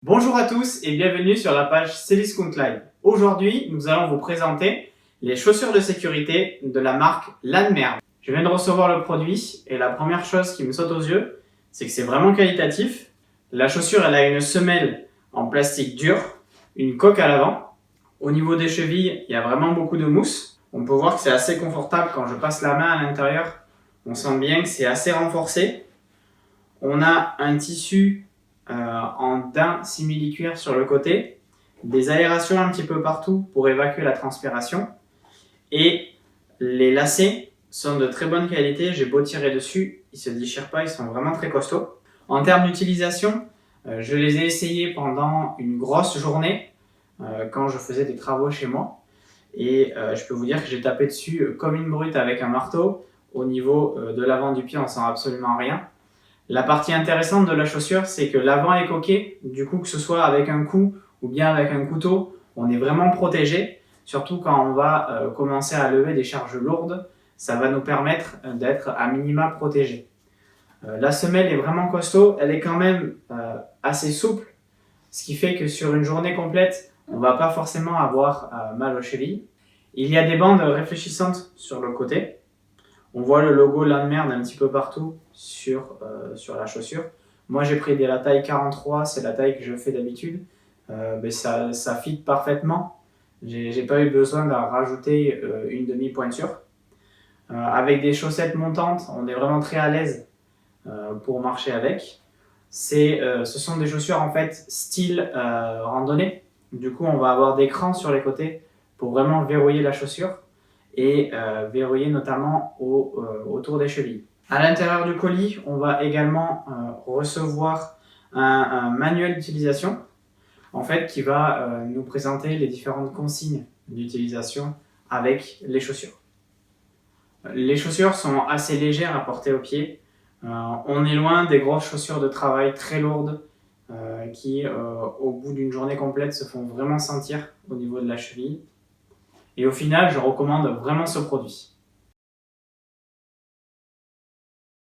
Bonjour à tous et bienvenue sur la page Céliscount Live. Aujourd'hui, nous allons vous présenter les chaussures de sécurité de la marque Lanmer. Je viens de recevoir le produit et la première chose qui me saute aux yeux, c'est que c'est vraiment qualitatif. La chaussure, elle a une semelle en plastique dur, une coque à l'avant. Au niveau des chevilles, il y a vraiment beaucoup de mousse. On peut voir que c'est assez confortable quand je passe la main à l'intérieur. On sent bien que c'est assez renforcé. On a un tissu en daim simili-cuir sur le côté, des aérations un petit peu partout pour évacuer la transpiration, et les lacets sont de très bonne qualité. J'ai beau tirer dessus, ils se déchirent pas, ils sont vraiment très costauds. En termes d'utilisation, je les ai essayés pendant une grosse journée quand je faisais des travaux chez moi, et je peux vous dire que j'ai tapé dessus comme une brute avec un marteau. Au niveau de l'avant du pied, on sent absolument rien. La partie intéressante de la chaussure, c'est que l'avant est coqué, du coup que ce soit avec un coup ou bien avec un couteau, on est vraiment protégé, surtout quand on va commencer à lever des charges lourdes, ça va nous permettre d'être à minima protégé. La semelle est vraiment costaud, elle est quand même assez souple, ce qui fait que sur une journée complète, on ne va pas forcément avoir mal aux chevilles. Il y a des bandes réfléchissantes sur le côté. On voit le logo Lanmer un petit peu partout sur la chaussure. Moi, j'ai pris la taille 43, c'est la taille que je fais d'habitude. Mais ça fit parfaitement. J'ai pas eu besoin de rajouter une demi-pointure. Avec des chaussettes montantes, on est vraiment très à l'aise pour marcher avec. Ce sont des chaussures en fait style randonnée. Du coup, on va avoir des crans sur les côtés pour vraiment verrouiller la chaussure et verrouiller notamment autour des chevilles. À l'intérieur du colis, on va également recevoir un manuel d'utilisation en fait, qui va nous présenter les différentes consignes d'utilisation avec les chaussures. Les chaussures sont assez légères à porter aux pieds. On est loin des grosses chaussures de travail très lourdes qui, au bout d'une journée complète, se font vraiment sentir au niveau de la cheville. Et au final, je recommande vraiment ce produit.